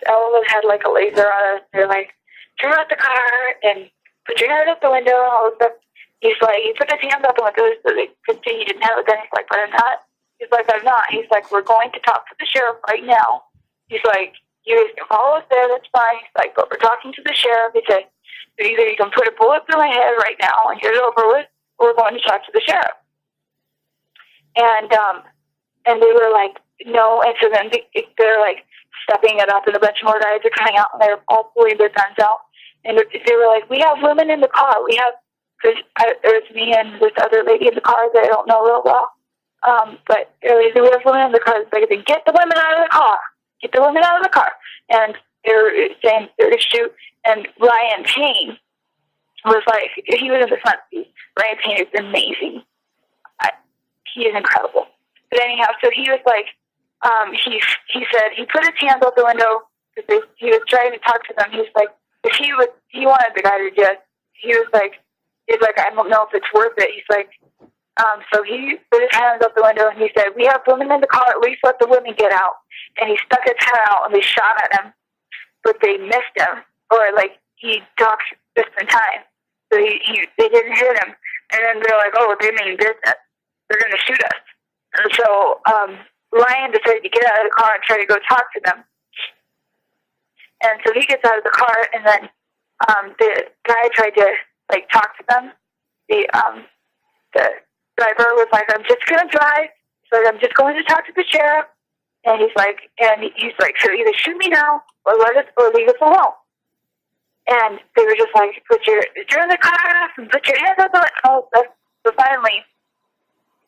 Ella had like a laser on us. They're like, turn out the car and put your head out the window and all this stuff. He's like, he put his hands out the window so they could see he didn't have a gun. He's like, but I'm not. He's like, I'm not. He's like, we're going to talk to the sheriff right now. He's like, you guys can follow us there, that's fine. He's like, but we're talking to the sheriff. He said, either you can put a bullet through my head right now and get it over with, or we're going to talk to the sheriff. And they were like, no. And so then they're like stepping it up, and a bunch more guys are coming out, and they're all pulling their guns out. And they were like, we have women in the car. We have, because there was me and this other lady in the car that I don't know real well. But we have women in the car. They said, get the women out of the car. Get the women out of the car. And they're saying they're to shoot. And Ryan Payne was like, he was in the front seat. Ryan Payne is amazing. He is incredible. But anyhow, so he was like, he said he put his hands out the window because he was trying to talk to them. He was like, if he wanted the guy to just, he's like, I don't know if it's worth it. He's like, so he put his hands out the window and he said, we have women in the car, at least let the women get out. And he stuck his head out and they shot at him, but they missed him, or like he talked just in time. So they didn't hit him. And then they're like, oh, they mean business. They're going to shoot us. And so Ryan decided to get out of the car and try to go talk to them. And so he gets out of the car, and then the guy tried to like talk to them. The driver was like, I'm just going to drive. So I'm just going to talk to the sheriff. And he's like, so either shoot me now or leave us alone. And they were just like, turn the car off and put your hands up. Oh, so finally,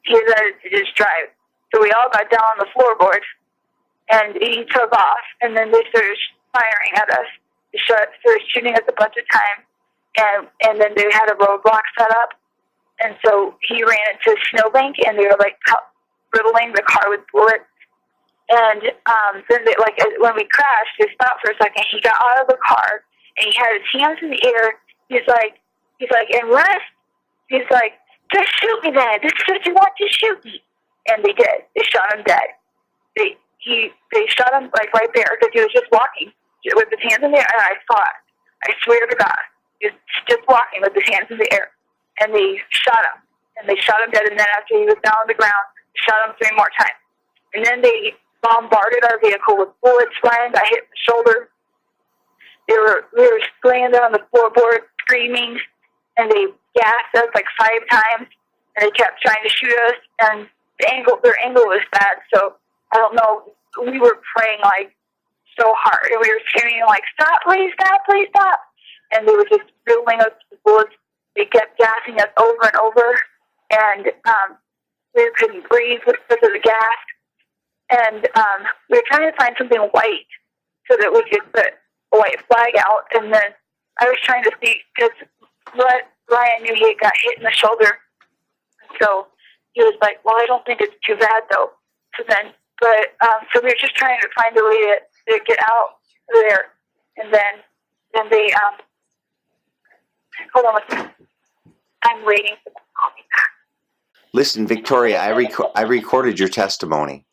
he decided to just drive. So we all got down on the floorboard, and he took off. And then they started firing at us. They started shooting us a bunch of times. And then they had a roadblock set up. And so he ran into a snowbank, and they were like riddling the car with bullets. And then they, like when we crashed, they stopped for a second. He got out of the car, and he had his hands in the air. He's like, and rest. He's like, just shoot me then. This is what you want, to shoot me. And they did. They shot him dead. They shot him like right there because he was just walking with his hands in the air. And I saw it. I swear to God, he was just walking with his hands in the air. And they shot him. And they shot him dead. And then after he was down on the ground, they shot him 3 more times. And then they bombarded our vehicle with bullets. Ryan got hit in the shoulder. We were laying there on the floorboard screaming, and they gassed us like 5 times, and they kept trying to shoot us, and their angle was bad, so I don't know, we were praying like so hard, and we were screaming like, stop, please stop, please stop, and they were just riddling us with bullets. They kept gassing us over and over, and we couldn't breathe because of the gas. And we were trying to find something white so that we could put a white flag out. And then I was trying to see, because Ryan knew he got hit in the shoulder. So he was like, well, I don't think it's too bad, though. So we were just trying to find a way to get out there. And then they, hold on a second. I'm waiting for them to call me back. Listen, Victoria, I recorded your testimony.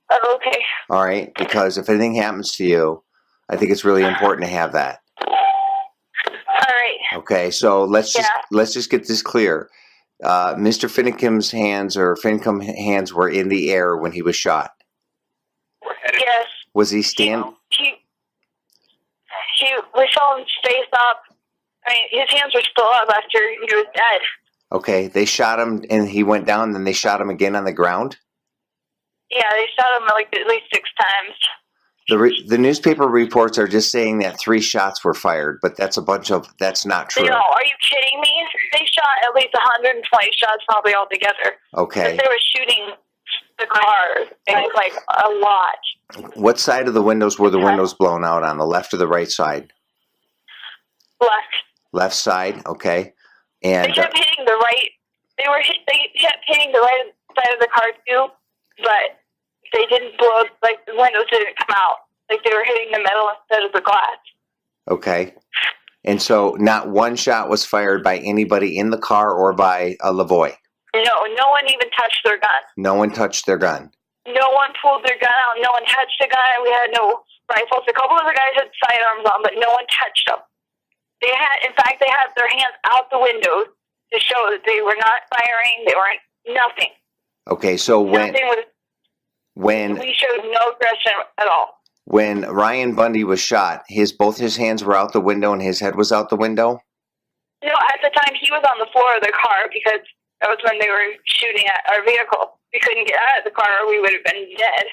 Oh, okay. All right, because if anything happens to you, I think it's really important to have that. All right. Okay, so let's just get this clear. Mr. Finnecombe's hands hands were in the air when he was shot. Yes. Was he standing? We saw him face up. I mean, his hands were still up after he was dead. Okay, they shot him and he went down, then they shot him again on the ground? Yeah, they shot him like at least 6 times. The newspaper reports are just saying that 3 shots were fired, but that's not true. No, are you kidding me? They shot at least 120 shots probably altogether. Okay. Because they were shooting the cars, like a lot. What side of the windows were the windows blown out on, the left or the right side? Left. Left side, okay. And they kept hitting the right. They kept hitting the right side of the car too, but they didn't blow. Like the windows didn't come out. Like they were hitting the metal instead of the glass. Okay. And so, not one shot was fired by anybody in the car or by LaVoy. No one even touched their gun. No one touched their gun. No one pulled their gun out. No one touched the gun. We had no rifles. A couple of the guys had sidearms on, but no one touched them. In fact, they had their hands out the windows to show that they were not firing. They weren't nothing. Okay, so when we showed no aggression at all. When Ryan Bundy was shot, both his hands were out the window and his head was out the window? No, at the time he was on the floor of the car because that was when they were shooting at our vehicle. We couldn't get out of the car or we would have been dead.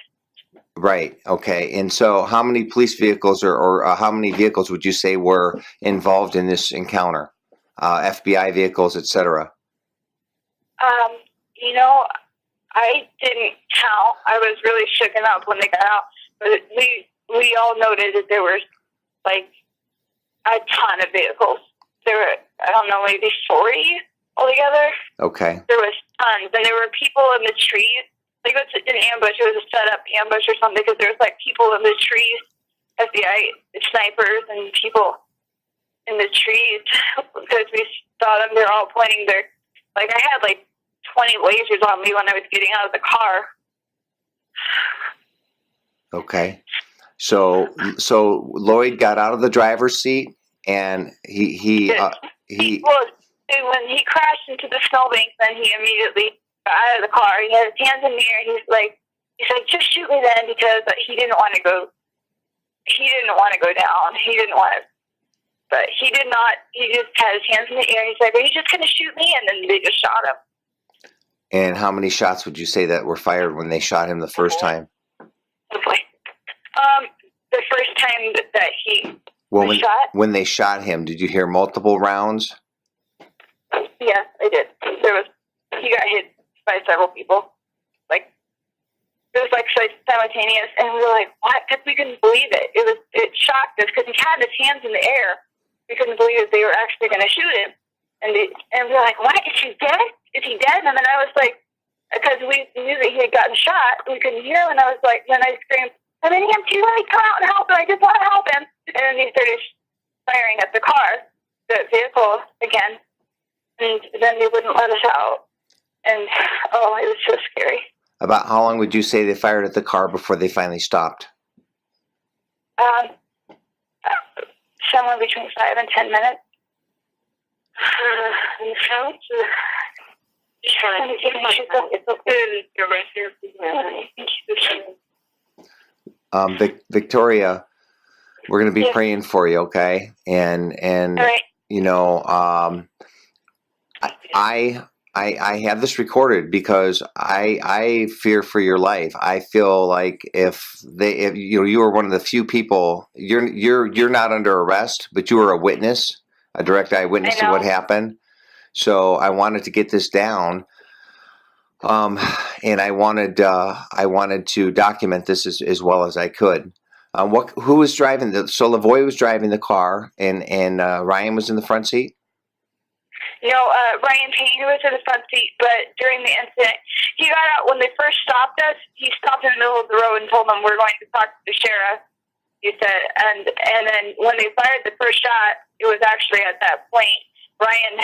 Right. Okay. And so how many police vehicles or how many vehicles would you say were involved in this encounter? FBI vehicles, etc. I didn't count. I was really shooken up when they got out. But we all noted that there was like a ton of vehicles. There were, I don't know, maybe 40 altogether. Okay. There was tons. And there were people in the trees. Like it was an ambush. It was a set-up ambush or something because there was like people in the trees, FBI snipers and people in the trees because we saw them. They're all pointing their, like I had like 20 lasers on me when I was getting out of the car. Okay. So Lloyd got out of the driver's seat and he when he crashed into the snowbank, then he immediately got out of the car. He had his hands in the air. He's like, just shoot me then, because he didn't want to go. He didn't want to go down. He didn't want to, but he did not. He just had his hands in the air. He's like, are you just going to shoot me? And then they just shot him. And how many shots would you say that were fired when they shot him the first time? The first time that he was shot. When they shot him, did you hear multiple rounds? Yes, I did. He got hit by several people. Like it was like simultaneous, and we were like, "What?" Because we couldn't believe it. It shocked us because he had his hands in the air. We couldn't believe that they were actually going to shoot him, and we were like, "What? Is he dead? Is he dead?" And then I was like, because we knew that he had gotten shot, we couldn't hear him, and I was like, then I screamed, "I'm in him too! Like, come out and help him! I just want to help him!" And then he started firing at the car, the vehicle again, and then they wouldn't let us out. And it was so scary. About how long would you say they fired at the car before they finally stopped? Somewhere between 5 and 10 minutes. Victoria, we're going to be praying for you, okay? And right. You know, I have this recorded because I fear for your life. I feel like if you were one of the few people, you're not under arrest, but you were a witness, a direct eyewitness to what happened. So I wanted to get this down, and I wanted to document this as well as I could. Who was driving so LaVoy was driving the car, and Ryan was in the front seat? No, Ryan Payne, who was in the front seat, but during the incident, he got out. When they first stopped us, he stopped in the middle of the road and told them, "We're going to talk to the sheriff," he said. And then when they fired the first shot, it was actually at that point, Ryan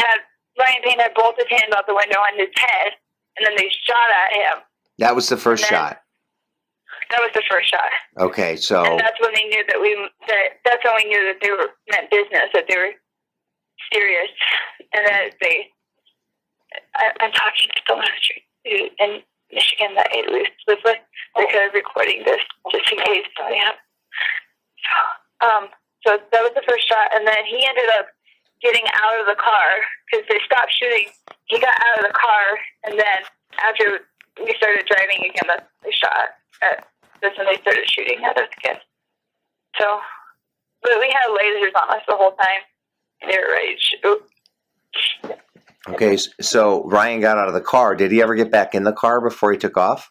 Payne had both his hands out the window on his head, and then they shot at him. That was the first shot? That was the first shot. Okay, so... And that's when they knew that's when we knew that they meant business, that they were serious, and that I'm talking to someone in Michigan that I live with. They're recording this just in case. So that was the first shot, and then he ended up getting out of the car because they stopped shooting. He got out of the car, and then after we started driving again, they shot. That's when they started shooting at us again. So, but we had lasers on us the whole time. They were ready to shoot. Okay, so Ryan got out of the car. Did he ever get back in the car before he took off?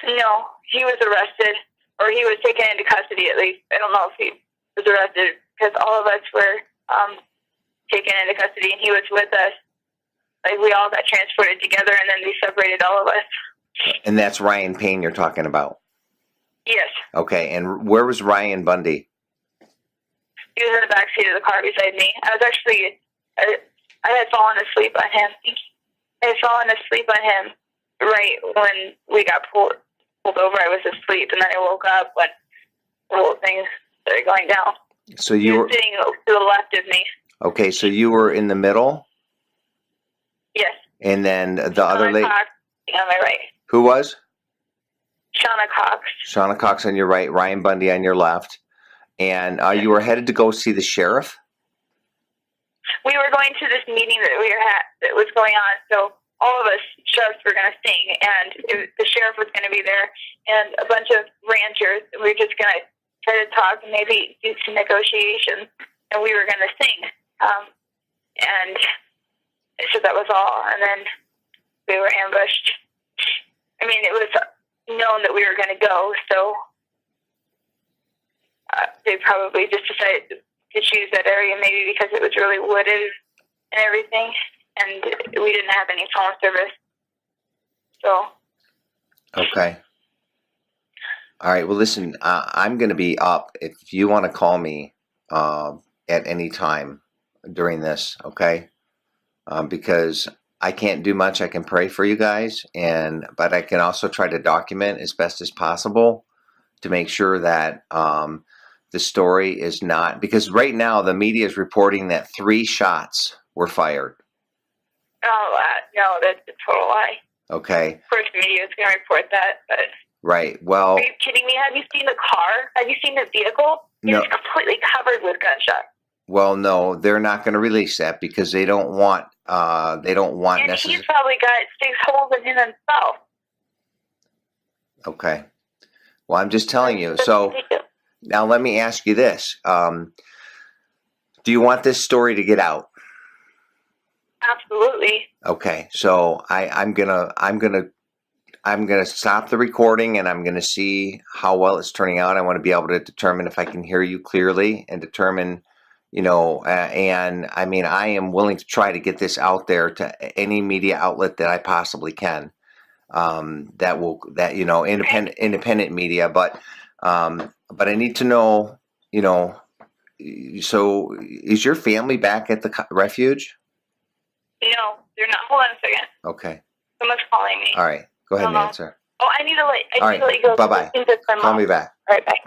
No, he was arrested, or he was taken into custody at least. I don't know if he was arrested because all of us were taken into custody, and he was with us. Like, we all got transported together, and then they separated all of us. And that's Ryan Payne you're talking about? Yes. Okay, and where was Ryan Bundy? He was in the back seat of the car beside me. I was actually, I had fallen asleep on him. I had fallen asleep on him right when we got pulled over. I was asleep, and then I woke up when things that are going down. So He you was were sitting to the left of me. okay. So you were in the middle, Yes. and then the other Shauna lady. Cox on my right. Who was? Shauna Cox. Shauna Cox on your right, Ryan Bundy on your left, and you were headed to go see the sheriff. We were going to this meeting that was going on, so all of us sheriffs were going to sing, and the sheriff was going to be there, and a bunch of ranchers. We were just going to try to talk and maybe do some negotiations, and we were going to sing. And so that was all, and then we were ambushed. I mean, it was known that we were going to go, so they probably just decided to choose that area, maybe because it was really wooded and everything, and we didn't have any phone service. So. Okay. All right. Well, listen, I'm going to be up if you want to call me at any time during this, okay? Because I can't do much. I can pray for you guys, but I can also try to document as best as possible to make sure that the story is not, because right now the media is reporting that 3 shots were fired. Oh, no, that's a total lie. Okay. Of course, the media is going to report that, but. Right. Well. Are you kidding me? Have you seen the car? Have you seen the vehicle? No. It's completely covered with gunshots. Well, no, they're not going to release that because they don't want. And he's probably got 6 holes in him himself. Okay. Well, I'm just telling you. So now let me ask you this: do you want this story to get out? Absolutely. Okay. So I'm gonna stop the recording, and I'm gonna see how well it's turning out. I want to be able to determine if I can hear you clearly and determine. And I mean, I am willing to try to get this out there to any media outlet that I possibly can. Independent media, but I need to know, so is your family back at the refuge? No, they're not. Hold on a second. Okay. Someone's calling me. All right. Go ahead and answer. Oh, I need to let you go. Bye-bye. Call me back. All right, bye.